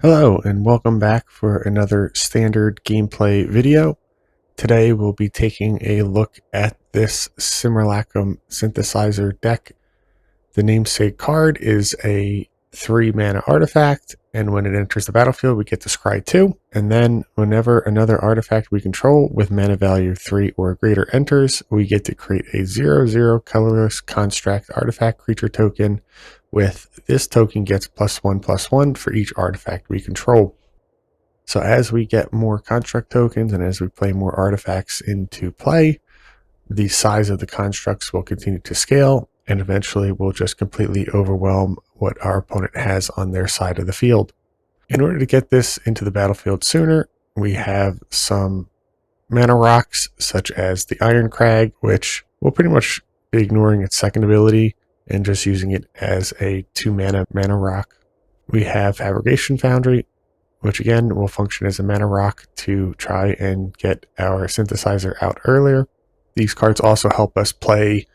Hello and welcome back for another standard gameplay video. Today we'll be taking a look at this Simulacrum Synthesizer deck. The namesake card is a 3-mana artifact, and when it enters the battlefield we get to scry 2, and then whenever another artifact we control with mana value 3 or greater enters, we get to create a 0/0 colorless construct artifact creature token. With this token gets +1/+1 for each artifact we control. So as we get more construct tokens and as we play more artifacts into play, the size of the constructs will continue to scale, and eventually will just completely overwhelm what our opponent has on their side of the field. In order to get this into the battlefield sooner, we have some mana rocks such as the Iron Crag, which will pretty much be ignoring its second ability and just using it as a 2-mana mana rock. We have Fabrication Foundry, which again will function as a mana rock to try and get our synthesizer out earlier. These cards also help us play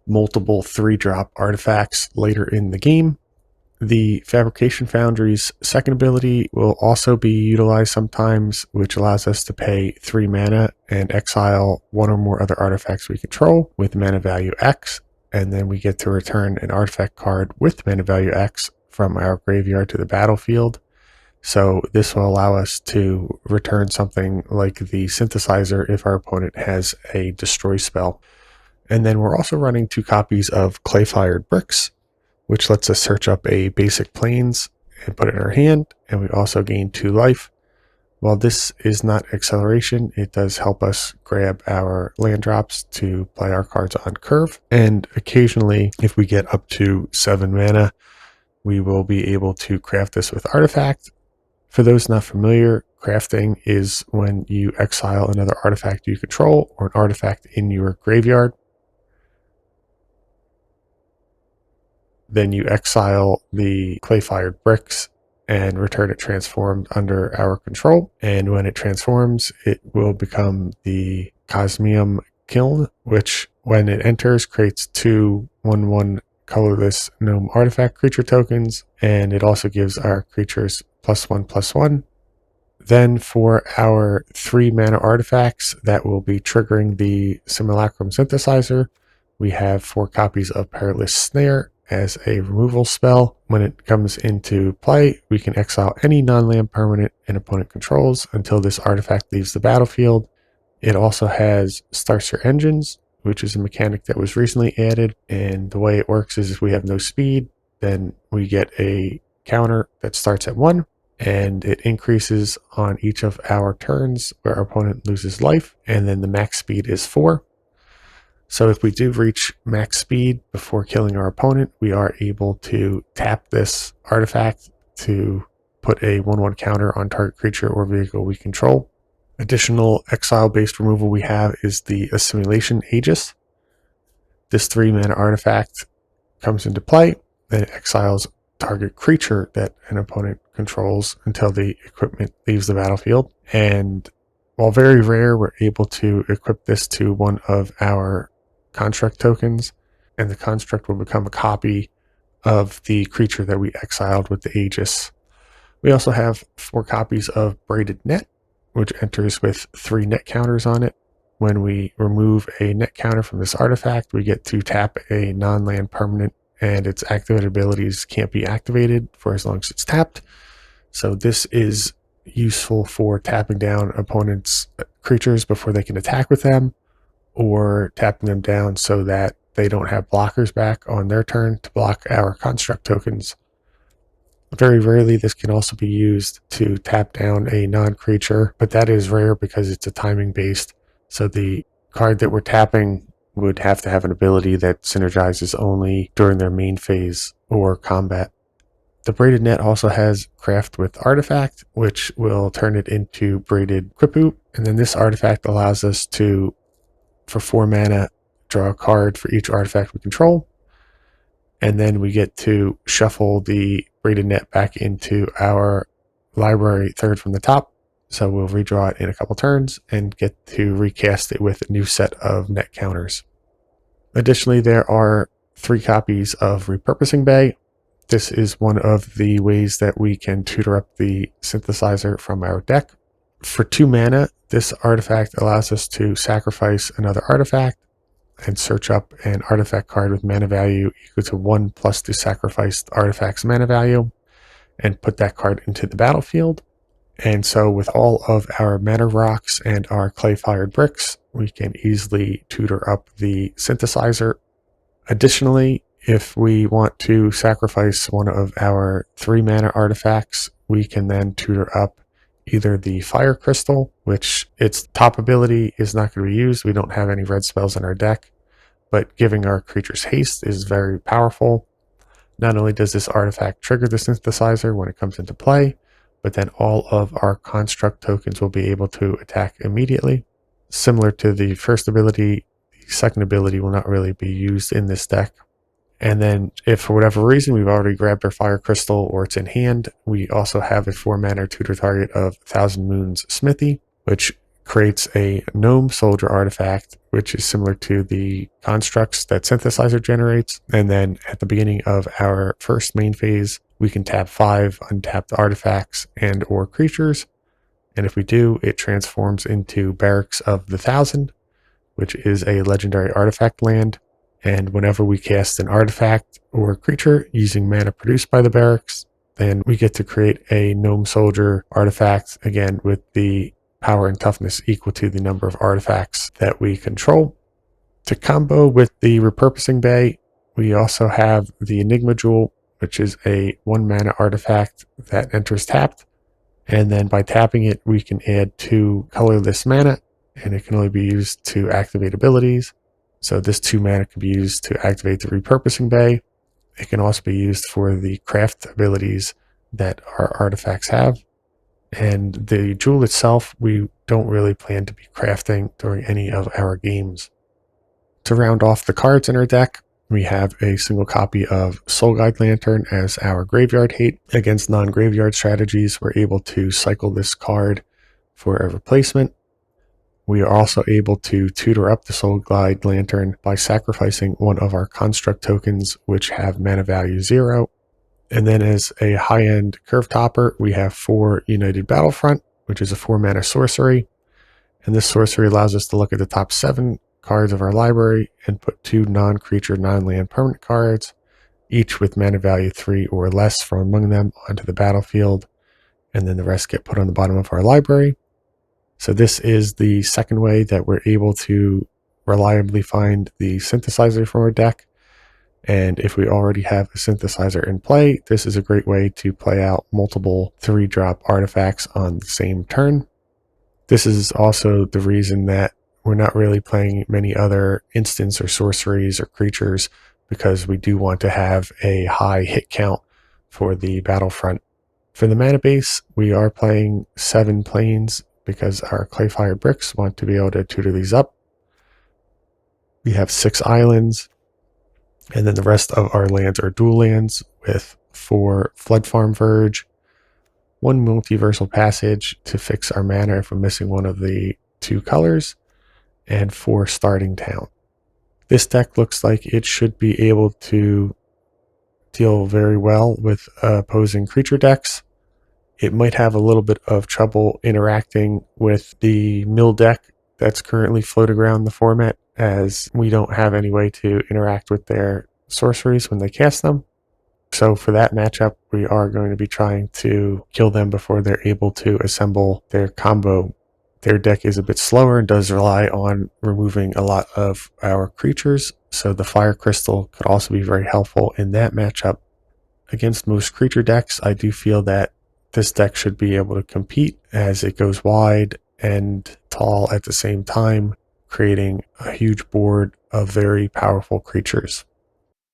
multiple 3-drop artifacts later in the game. The Fabrication Foundry's second ability will also be utilized sometimes, which allows us to pay 3 mana and exile one or more other artifacts we control with mana value X, and then we get to return an artifact card with mana value X from our graveyard to the battlefield. So this will allow us to return something like the synthesizer if our opponent has a destroy spell. And then we're also running 2 copies of Clay-Fired Bricks, which lets us search up a basic plains and put it in our hand, and we also gain 2 life. While this is not acceleration, it does help us grab our land drops to play our cards on curve, and occasionally if we get up to 7 mana, we will be able to craft this with artifact. For those not familiar, crafting is when you exile another artifact you control or an artifact in your graveyard. Then you exile the Clay-Fired Bricks and return it transformed under our control. And when it transforms, it will become the Cosmium Kiln, which when it enters creates 2 1/1 colorless gnome artifact creature tokens, and it also gives our creatures +1/+1. Then for our 3 mana artifacts that will be triggering the Simulacrum Synthesizer, we have 4 copies of Perilous Snare as a removal spell. When it comes into play, we can exile any non-land permanent an opponent controls until this artifact leaves the battlefield. It also has Starcer Engines, which is a mechanic that was recently added, and the way it works is if we have no speed, then we get a counter that starts at 1, and it increases on each of our turns where our opponent loses life, and then the max speed is 4. So if we do reach max speed before killing our opponent, we are able to tap this artifact to put a 1/1 counter on target creature or vehicle we control. Additional exile-based removal we have is the Assimilation Aegis. This 3-mana artifact comes into play, then it exiles target creature that an opponent controls until the equipment leaves the battlefield. And while very rare, we're able to equip this to one of our construct tokens, and the construct will become a copy of the creature that we exiled with the Aegis. We also have 4 copies of Braided Net, which enters with 3 net counters on it. When we remove a net counter from this artifact, we get to tap a non-land permanent, and its activated abilities can't be activated for as long as it's tapped. So this is useful for tapping down opponents' creatures before they can attack with them, or tapping them down so that they don't have blockers back on their turn to block our construct tokens. Very rarely this can also be used to tap down a non-creature, but that is rare because it's a timing based, so the card that we're tapping would have to have an ability that synergizes only during their main phase or combat. The Braided Net also has Craft with Artifact, which will turn it into Braided Quipu, and then this artifact allows us to, for 4 mana, draw a card for each artifact we control, and then we get to shuffle the Braided Net back into our library third from the top. So we'll redraw it in a couple turns and get to recast it with a new set of net counters. Additionally, there are 3 copies of Repurposing Bay. This is one of the ways that we can tutor up the synthesizer from our deck. For 2 mana, this artifact allows us to sacrifice another artifact and search up an artifact card with mana value equal to 1 plus the sacrificed artifact's mana value and put that card into the battlefield. And so with all of our mana rocks and our clay-fired bricks, we can easily tutor up the synthesizer. Additionally, if we want to sacrifice one of our 3 mana artifacts, we can then tutor up either the fire crystal, which its top ability is not going to be used. We don't have any red spells in our deck, but giving our creatures haste is very powerful. Not only does this artifact trigger the synthesizer when it comes into play, but then all of our construct tokens will be able to attack immediately. Similar to the first ability, the second ability will not really be used in this deck. And then if for whatever reason we've already grabbed our fire crystal or it's in hand, we also have a 4 mana tutor target of 1000 Moons Smithy, which creates a gnome soldier artifact, which is similar to the constructs that synthesizer generates. And then at the beginning of our first main phase, we can tap 5 untapped artifacts and or creatures. And if we do, it transforms into Barracks of the Thousand, which is a legendary artifact land. And whenever we cast an artifact or creature using mana produced by the barracks, then we get to create a gnome soldier artifact, again with the power and toughness equal to the number of artifacts that we control. To combo with the repurposing bay, we also have the Enigma Jewel, which is a 1 mana artifact that enters tapped. And then by tapping it, we can add 2 colorless mana, and it can only be used to activate abilities. So this 2 mana can be used to activate the repurposing bay. It can also be used for the craft abilities that our artifacts have. And the jewel itself, we don't really plan to be crafting during any of our games. To round off the cards in our deck, we have a single copy of Soul Guide Lantern as our graveyard hate. Against non-graveyard strategies, we're able to cycle this card for a replacement. We are also able to tutor up the Soul Guide Lantern by sacrificing one of our construct tokens, which have mana value 0. And then as a high-end curve topper, we have 4 United Battlefront, which is a 4 mana sorcery. And this sorcery allows us to look at the top 7 cards of our library and put 2 non-creature, non-land permanent cards, each with mana value 3 or less from among them, onto the battlefield. And then the rest get put on the bottom of our library. So this is the second way that we're able to reliably find the synthesizer from our deck. And if we already have a synthesizer in play, this is a great way to play out multiple 3-drop artifacts on the same turn. This is also the reason that we're not really playing many other instants or sorceries or creatures, because we do want to have a high hit count for the battlefront. For the mana base, we are playing 7 planes because our clay-fired bricks want to be able to tutor these up. We have 6 islands, and then the rest of our lands are dual lands with 4 Flood Farm Verge, 1 Multiversal Passage to fix our mana if we're missing one of the 2 colors, and 4 Starting Town. This deck looks like it should be able to deal very well with opposing creature decks. It might have a little bit of trouble interacting with the mill deck that's currently floating around the format, as we don't have any way to interact with their sorceries when they cast them. So for that matchup, we are going to be trying to kill them before they're able to assemble their combo. Their deck is a bit slower and does rely on removing a lot of our creatures, so the Fire Crystal could also be very helpful in that matchup. Against most creature decks, I do feel that this deck should be able to compete, as it goes wide and tall at the same time, creating a huge board of very powerful creatures.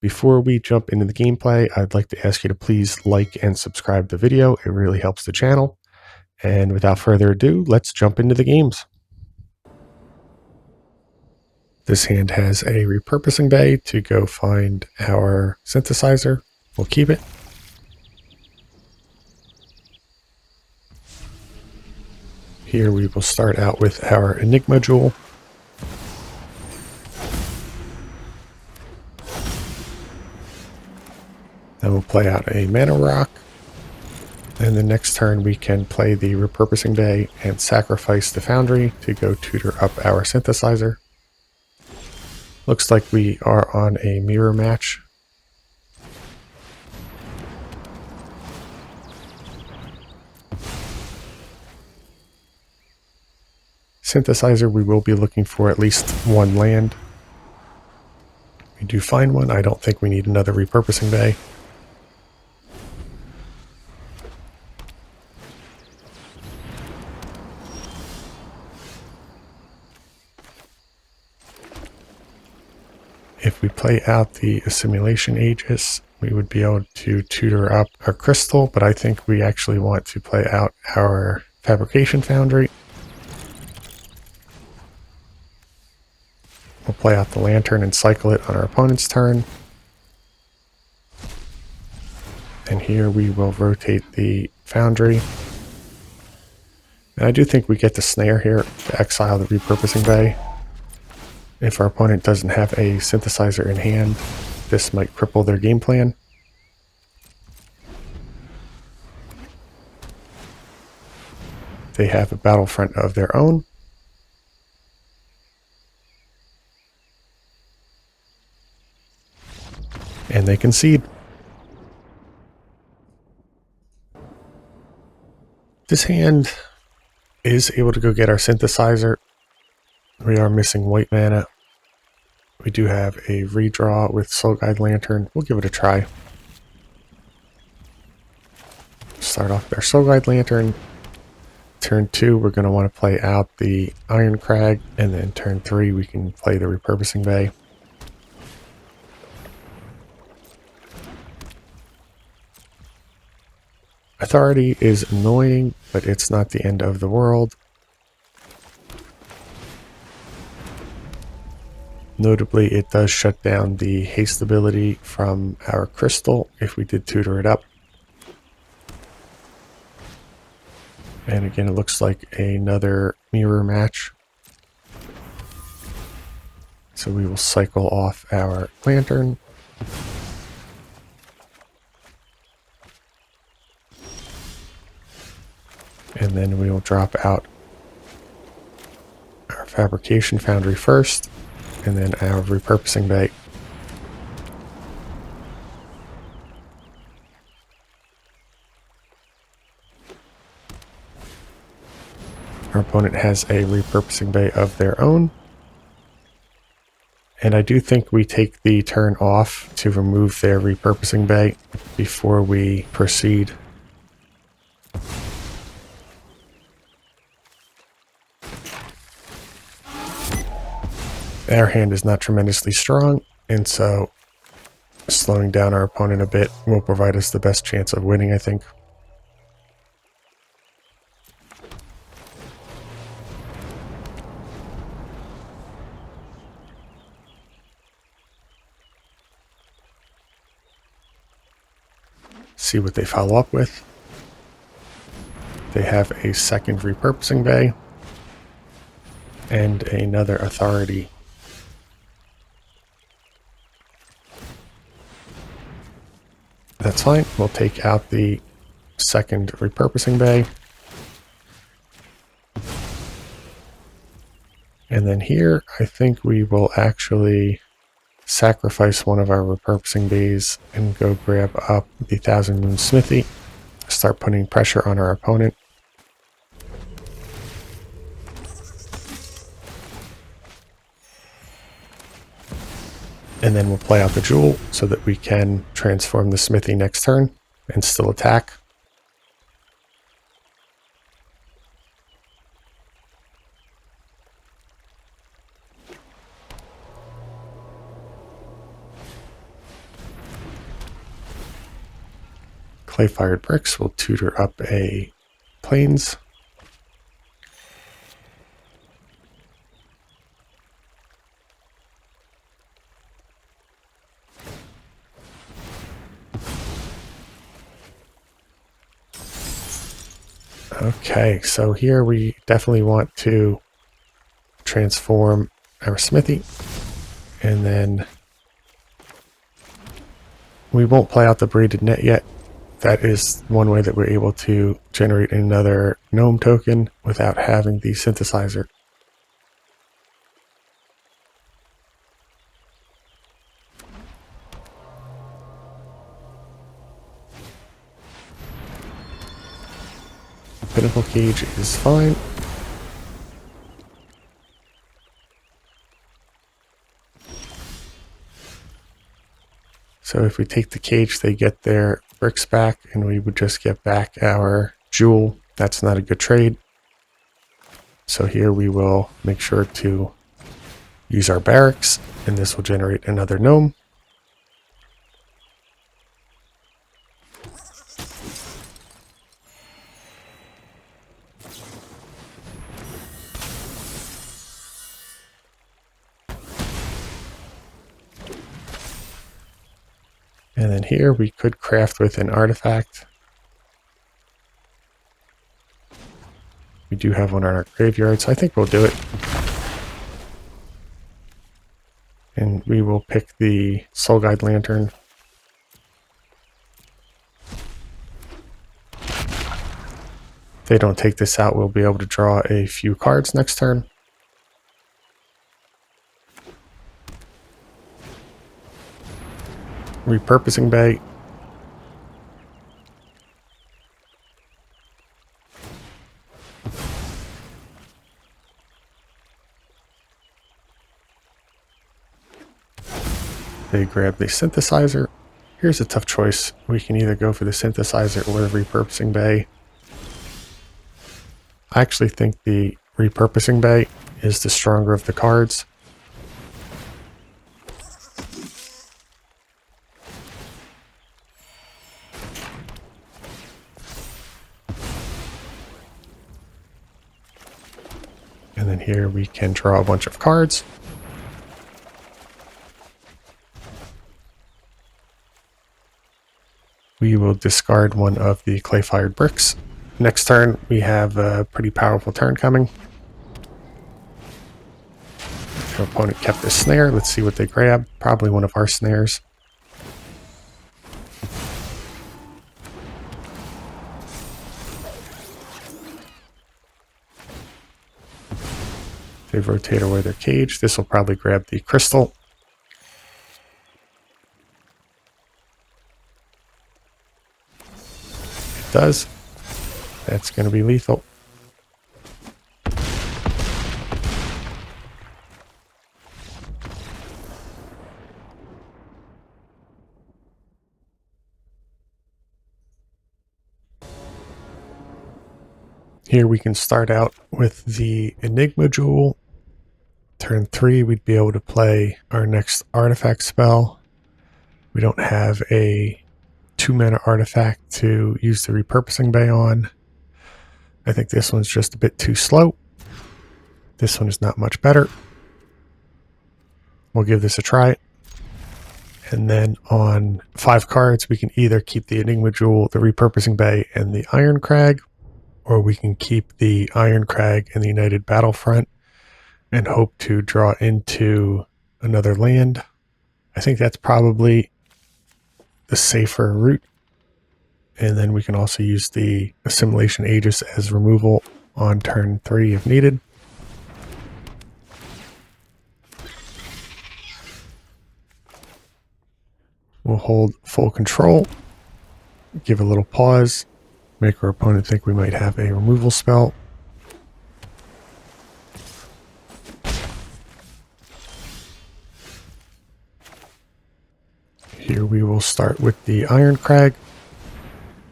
Before we jump into the gameplay, I'd like to ask you to please like and subscribe the video. It really helps the channel. And without further ado, let's jump into the games. This hand has a repurposing bay to go find our synthesizer. We'll keep it. Here we will start out with our Enigma Jewel. Then we'll play out a mana rock. And the next turn we can play the repurposing bay and sacrifice the foundry to go tutor up our synthesizer. Looks like we are on a mirror match. Synthesizer, we will be looking for at least one land. We do find one. I don't think we need another repurposing bay. If we play out the assimilation aegis, we would be able to tutor up our crystal, but I think we actually want to play out our fabrication foundry. We'll play out the lantern and cycle it on our opponent's turn. And here we will rotate the foundry. And I do think we get the snare here to exile the repurposing bay. If our opponent doesn't have a synthesizer in hand, this might cripple their game plan. They have a battlefront of their own. And they concede. This hand is able to go get our synthesizer. We are missing white mana. We do have a redraw with Soul Guide Lantern. We'll give it a try. Start off with our Soul Guide Lantern. Turn 2, we're going to want to play out the Iron Crag. And then turn 3, we can play the repurposing bay. Authority is annoying, but it's not the end of the world. Notably, it does shut down the haste ability from our crystal if we did tutor it up. And again, it looks like another mirror match. So we will cycle off our lantern. And then we will drop out our fabrication foundry first, and then our repurposing bay. Our opponent has a repurposing bay of their own. And I do think we take the turn off to remove their repurposing bay before we proceed. Our hand is not tremendously strong, and so slowing down our opponent a bit will provide us the best chance of winning, I think. See what they follow up with. They have a second repurposing bay and another authority. That's fine. We'll take out the second repurposing bay. And then here, I think we will actually sacrifice one of our repurposing bays and go grab up the Thousand Moon Smithy. Start putting pressure on our opponent. And then we'll play out the Jewel so that we can transform the Smithy next turn and still attack. Clay-fired bricks will tutor up a plains. Okay, so here we definitely want to transform our Smithy, and then We won't play out the braided net yet. That is one way that we're able to generate another gnome token without having the synthesizer. The pinnacle cage is fine. So if we take the cage, they get their bricks back, and we would just get back our jewel. That's not a good trade. So here we will make sure to use our barracks, and this will generate another gnome. And then here we could craft with an artifact. We do have one on our graveyard, so I think we'll do it. And we will pick the Soul Guide Lantern. If they don't take this out, we'll be able to draw a few cards next turn. Repurposing Bay. They grab the synthesizer. Here's a tough choice. We can either go for the synthesizer or the repurposing bay. I actually think the repurposing bay is the stronger of the cards. And then here we can draw a bunch of cards. We will discard one of the clay-fired bricks. Next turn, we have a pretty powerful turn coming. Our opponent kept a snare. Let's see what they grab. Probably one of our snares. They rotate away their cage. This will probably grab the crystal. It does. That's going to be lethal. Here we can start out with the Enigma Jewel. Turn 3, we'd be able to play our next artifact spell. We don't have a 2-mana artifact to use the repurposing bay on. I think this one's just a bit too slow. This one is not much better. We'll give this a try. And then on 5 cards, we can either keep the Enigma Jewel, the repurposing bay, and the Iron Crag, or we can keep the Iron Crag and the United Battlefront and hope to draw into another land. I think that's probably the safer route. And then we can also use the Assimilation Aegis as removal on turn 3 if needed. We'll hold full control, give a little pause, make our opponent think we might have a removal spell. Here we will start with the Iron Crag.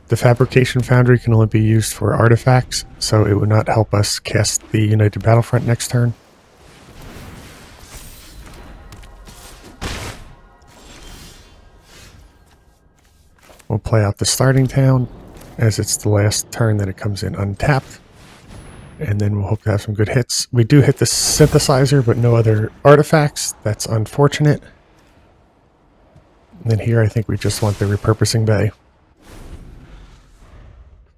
The Fabrication Foundry can only be used for artifacts, so it would not help us cast the United Battlefront next turn. We'll play out the starting town, as it's the last turn that it comes in untapped. And then we'll hope to have some good hits. We do hit the synthesizer, but no other artifacts. That's unfortunate. And then here I think we just want the repurposing bay.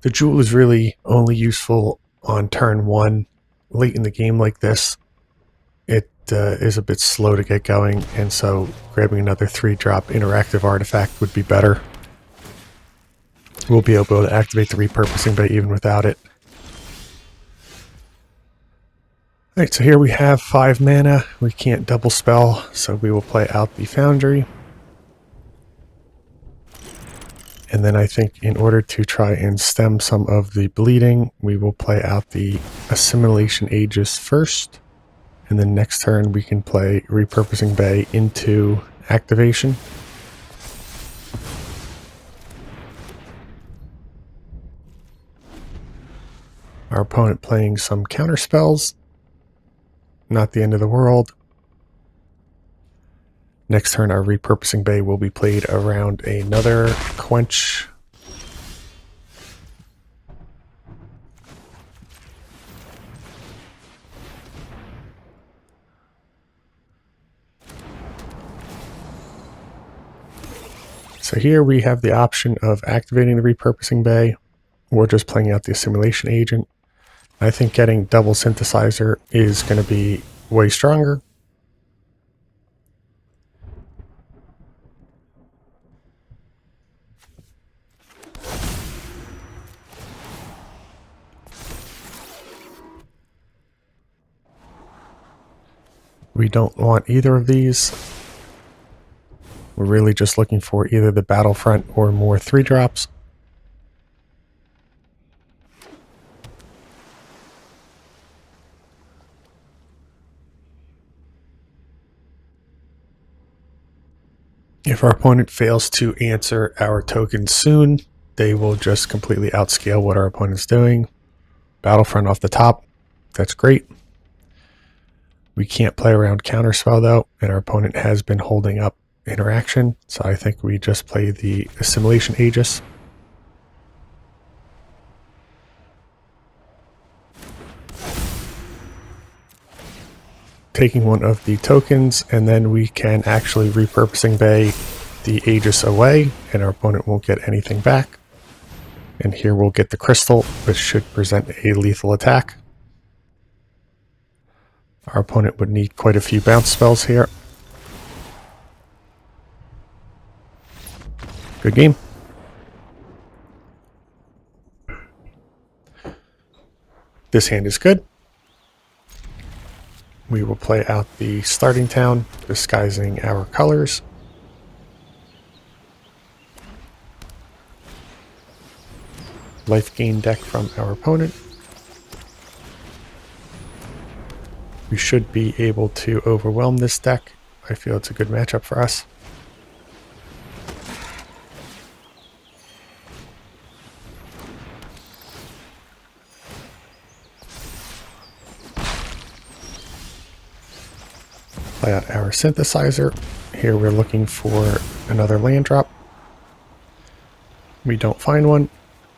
The jewel is really only useful on turn 1. Late in the game like this, it is a bit slow to get going, and so grabbing another 3-drop interactive artifact would be better. We'll be able to activate the repurposing bay even without it. Alright, so here we have 5 mana. We can't double spell, so we will play out the Foundry. And then I think in order to try and stem some of the bleeding, we will play out the Assimilation Aegis first. And then next turn we can play Repurposing Bay into activation. Our opponent playing some counter spells. Not the end of the world. Next turn our Repurposing Bay will be played around another Quench. So here we have the option of activating the Repurposing Bay or just playing out the Assimilation Agent. I think getting double Synthesizer is going to be way stronger. We don't want either of these. We're really just looking for either the Battlefront or more 3-drops. If our opponent fails to answer our tokens soon, they will just completely outscale what our opponent's doing. Battlefront off the top, that's great. We can't play around Counterspell though, and our opponent has been holding up interaction, so I think we just play the Assimilation Aegis. Taking one of the tokens, and then we can actually Repurposing Bay the Aegis away, and our opponent won't get anything back. And here we'll get the crystal, which should present a lethal attack. Our opponent would need quite a few bounce spells here. Good game. This hand is good. We will play out the starting town, disguising our colors. Life gain deck from our opponent. We should be able to overwhelm this deck. I feel it's a good matchup for us. Play out our Synthesizer. Here we're looking for another land drop. We don't find one.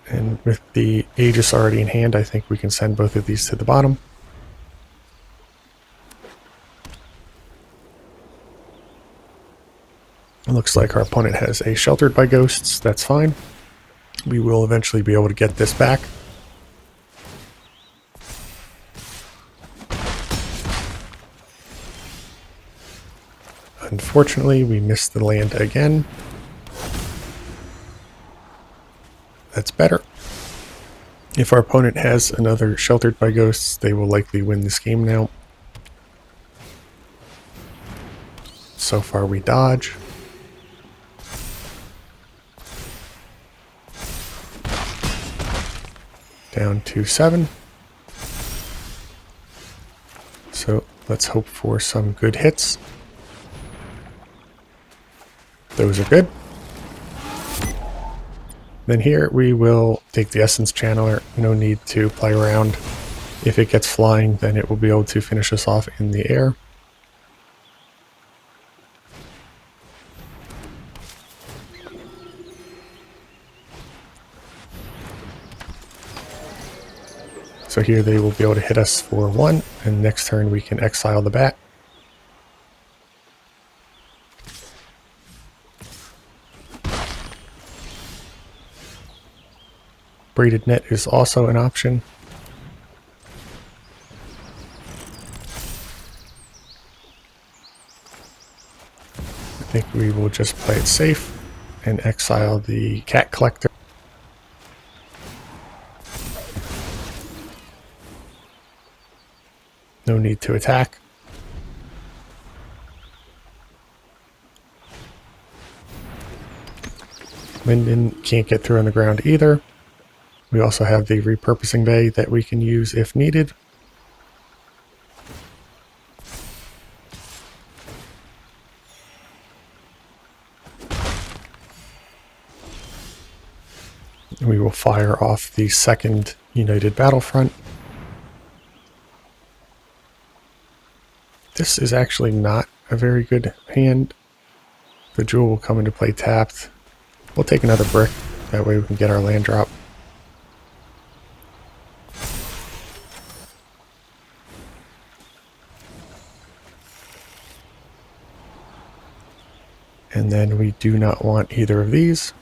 And with the Aegis already in hand, I think we can send both of these to the bottom. It looks like our opponent has a Sheltered by Ghosts. That's fine. We will eventually be able to get this back. Unfortunately, we missed the land again. That's better. If our opponent has another Sheltered by Ghosts, they will likely win this game now. So far we dodge. Down to 7. So let's hope for some good hits. Those are good. Then here we will take the Essence Channeler. No need to play around. If it gets flying, then it will be able to finish us off in the air. So here they will be able to hit us for 1, and next turn we can exile the bat. Braided Net is also an option. think we will just play it safe and exile the cat collector. No need to attack. Linden can't get through on the ground either. We also have the repurposing bay that we can use if needed. We will fire off the second United Battlefront. This is actually not a very good hand. The jewel will come into play tapped. We'll take another brick, that way we can get our land drop. And then we do not want either of these.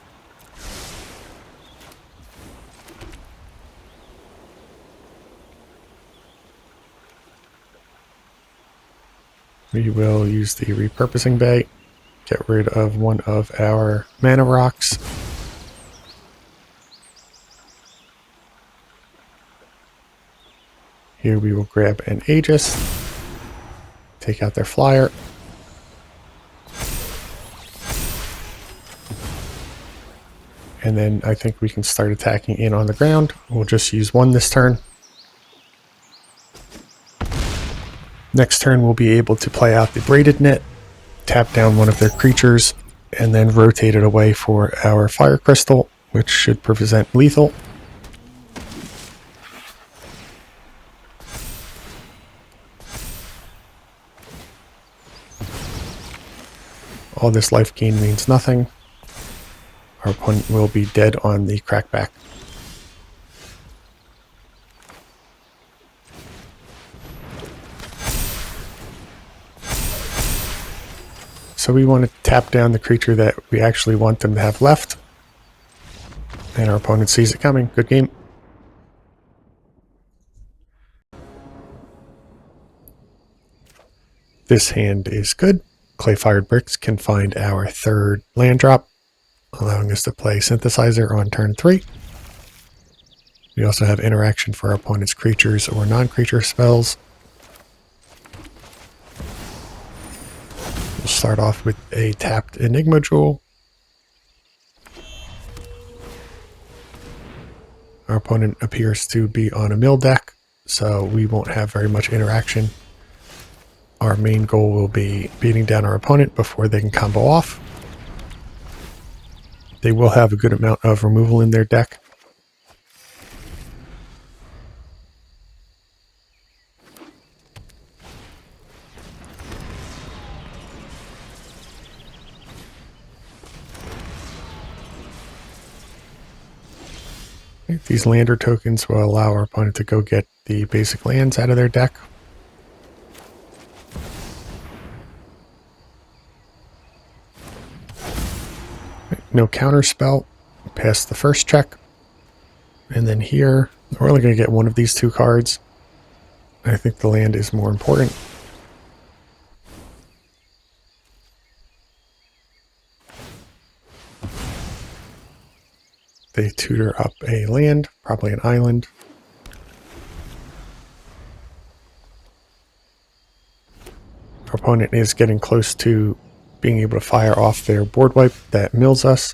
We will use the repurposing bay, get rid of one of our mana rocks. Here we will grab an Aegis, take out their flyer. And then I think we can start attacking in on the ground. We'll just use one this turn. Next turn we'll be able to play out the braided net, tap down one of their creatures, and then rotate it away for our fire crystal, which should prevent lethal. All this life gain means nothing. Our opponent will be dead on the crackback. So we want to tap down the creature that we actually want them to have left. And our opponent sees it coming. Good game. This hand is good. Clay-fired bricks can find our third land drop, allowing us to play Synthesizer on turn 3. We also have interaction for our opponent's creatures or non-creature spells. We'll start off with a tapped Enigma Jewel. Our opponent appears to be on a mill deck, so we won't have very much interaction. Our main goal will be beating down our opponent before they can combo off. They will have a good amount of removal in their deck. These lander tokens will allow our opponent to go get the basic lands out of their deck. No counter spell, pass the first check. And then here, we're only going to get one of these two cards. I think the land is more important. They tutor up a land, probably an island. Our opponent is getting close to being able to fire off their board wipe that mills us.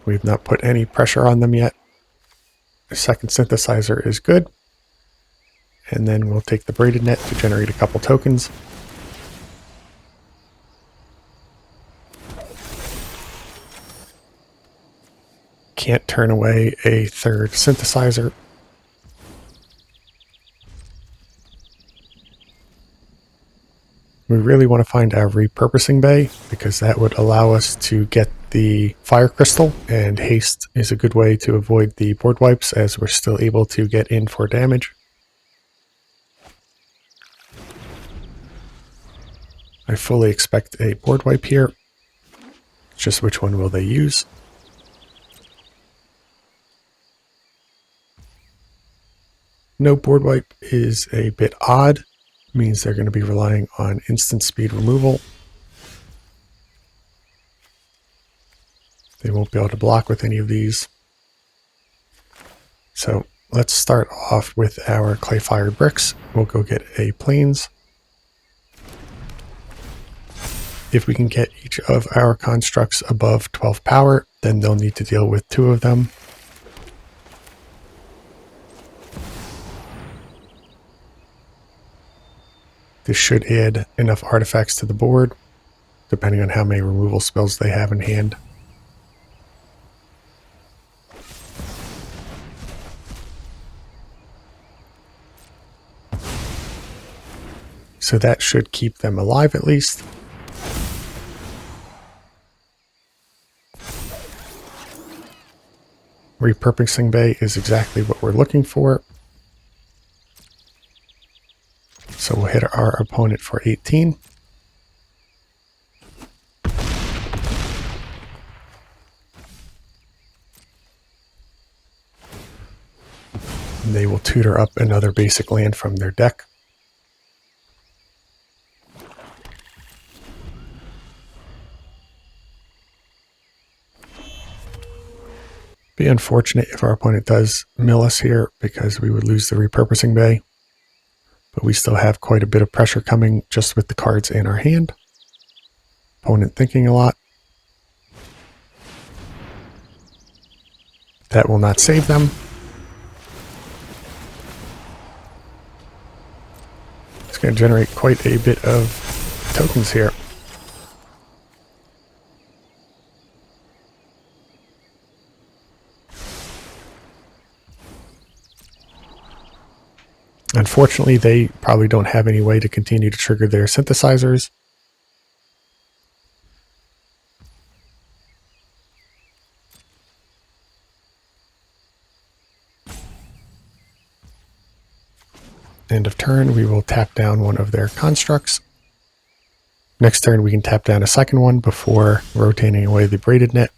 We've not put any pressure on them yet. The second synthesizer is good. And then we'll take the braided net to generate a couple tokens. Can't turn away a third synthesizer. We really want to find our repurposing bay because that would allow us to get the fire crystal, and haste is a good way to avoid the board wipes as we're still able to get in for damage. I fully expect a board wipe here. Just which one will they use? No board wipe is a bit odd. means they're going to be relying on instant speed removal. They won't be able to block with any of these. So let's start off with our clay-fired bricks. We'll go get a planes. If we can get each of our constructs above 12 power, then they'll need to deal with 2 of them. This should add enough artifacts to the board, depending on how many removal spells they have in hand. So that should keep them alive at least. Repurposing bay is exactly what we're looking for. So we'll hit our opponent for 18. And they will tutor up another basic land from their deck. Be unfortunate if our opponent does mill us here, because we would lose the repurposing bay. But we still have quite a bit of pressure coming just with the cards in our hand. Opponent thinking a lot. That will not save them. It's going to generate quite a bit of tokens here. Unfortunately, they probably don't have any way to continue to trigger their synthesizers. End of turn, we will tap down one of their constructs. Next turn, we can tap down a second one before rotating away the braided net.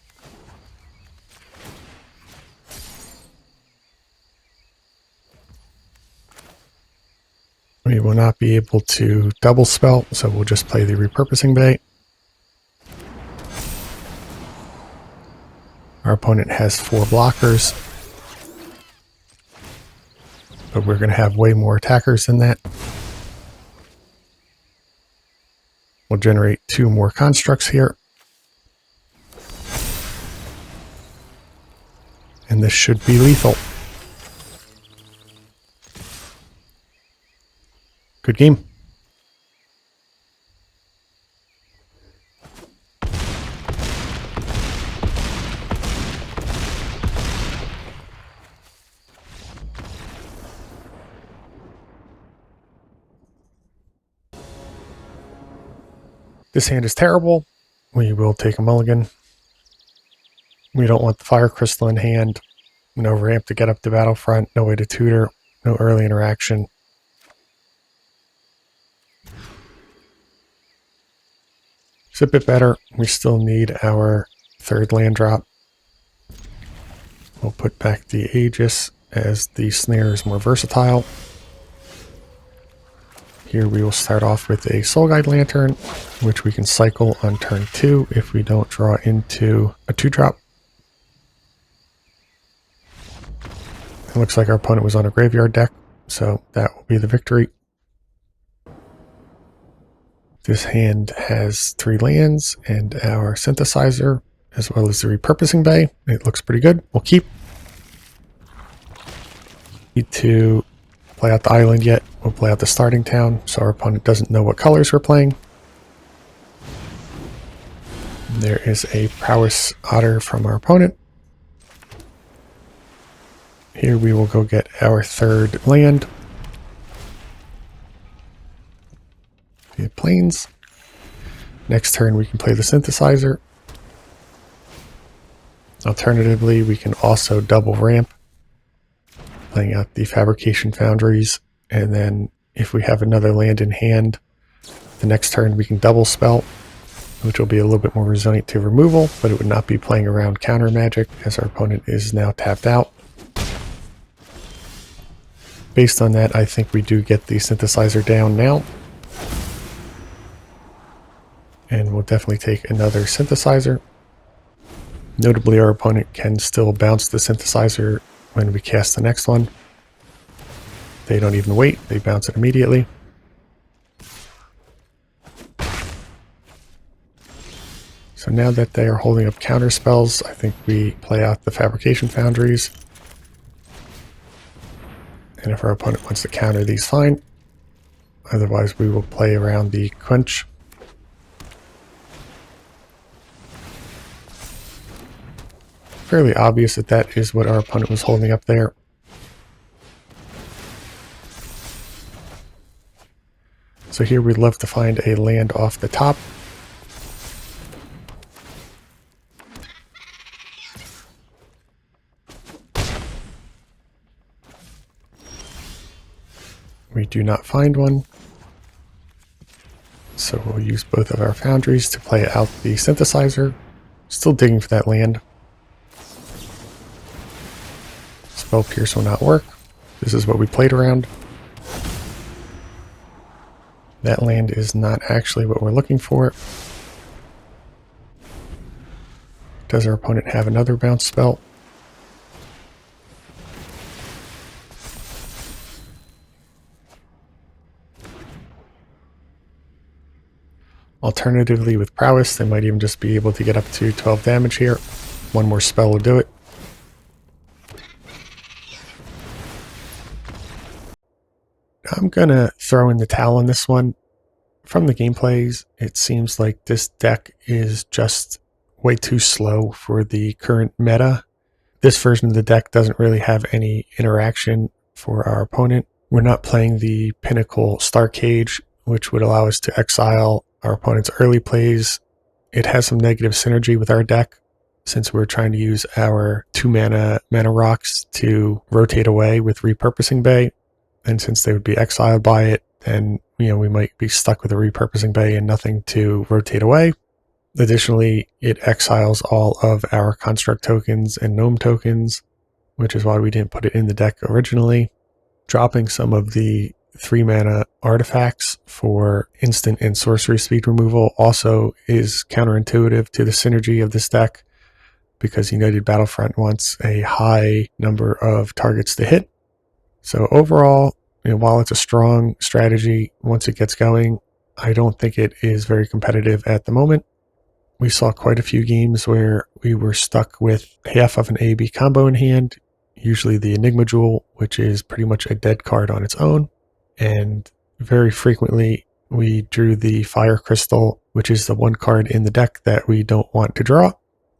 We will not be able to double spell, so we'll just play the repurposing bay. Our opponent has 4 blockers, but we're going to have way more attackers than that. We'll generate 2 more constructs here. And this should be lethal. Good game. This hand is terrible. We will take a mulligan. We don't want the fire crystal in hand. No ramp to get up the battlefront. No way to tutor. No early interaction. It's a bit better. We still need our 3rd land drop. We'll put back the Aegis as the snare is more versatile. Here we will start off with a Soul Guide Lantern, which we can cycle on turn 2 if we don't draw into a 2-drop. It looks like our opponent was on a graveyard deck, so that will be the victory. This hand has 3 lands and our synthesizer, as well as the repurposing bay. It looks pretty good. We'll keep. Need to play out the island yet. We'll play out the starting town, so our opponent doesn't know what colors we're playing. There is a Prowess Otter from our opponent. Here we will go get our 3rd land. The plains. Next turn we can play the synthesizer. Alternatively, we can also double ramp, playing out the fabrication foundries, and then if we have another land in hand, the next turn we can double spell, which will be a little bit more resilient to removal, but it would not be playing around counter magic as our opponent is now tapped out. Based on that, I think we do get the synthesizer down now. And we'll definitely take another synthesizer. Notably, our opponent can still bounce the synthesizer when we cast the next one. They don't even wait, they bounce it immediately. So now that they are holding up counter spells, I think we play out the Fabrication Foundries. And if our opponent wants to counter these, fine. Otherwise, we will play around the Quench. Fairly obvious that that is what our opponent was holding up there. So here we'd love to find a land off the top. We do not find one. So we'll use both of our foundries to play out the synthesizer. Still digging for that land. Spell Pierce will not work. This is what we played around. That land is not actually what we're looking for. Does our opponent have another bounce spell? Alternatively, with Prowess, they might even just be able to get up to 12 damage here. One more spell will do it. I'm gonna throw in the towel on this one. From the gameplays, it seems like this deck is just way too slow for the current meta. This version of the deck doesn't really have any interaction for our opponent. We're not playing the Pinnacle Star Cage, which would allow us to exile our opponent's early plays. It has some negative synergy with our deck, since we're trying to use our 2-mana mana rocks to rotate away with Repurposing Bay. And since they would be exiled by it, then we might be stuck with a Repurposing Bay and nothing to rotate away. Additionally, it exiles all of our Construct tokens and Gnome tokens, which is why we didn't put it in the deck originally. Dropping some of the 3-mana artifacts for instant and sorcery speed removal also is counterintuitive to the synergy of this deck, because United Battlefront wants a high number of targets to hit. So overall, while it's a strong strategy, once it gets going, I don't think it is very competitive at the moment. We saw quite a few games where we were stuck with half of an A-B combo in hand, usually the Enigma Jewel, which is pretty much a dead card on its own. And very frequently, we drew the Fire Crystal, which is the one card in the deck that we don't want to draw.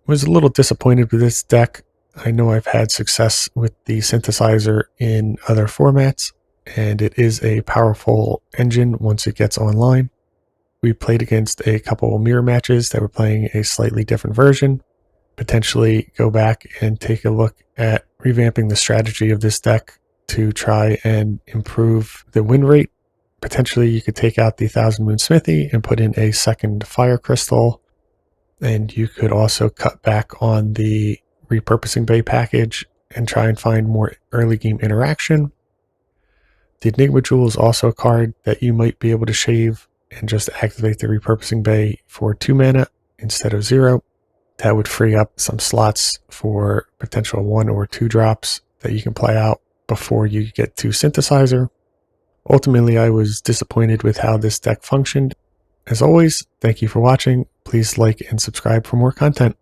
Was a little disappointed with this deck. I know I've had success with the synthesizer in other formats, and it is a powerful engine once it gets online. We played against a couple of mirror matches that were playing a slightly different version. Potentially go back and take a look at revamping the strategy of this deck to try and improve the win rate. Potentially you could take out the Thousand Moon Smithy and put in a second Fire Crystal, and you could also cut back on the Repurposing Bay package and try and find more early game interaction. The Enigma Jewel is also a card that you might be able to shave and just activate the Repurposing Bay for 2 mana instead of 0. That would free up some slots for potential 1 or 2 drops that you can play out before you get to Synthesizer. Ultimately, I was disappointed with how this deck functioned. As always, thank you for watching. Please like and subscribe for more content.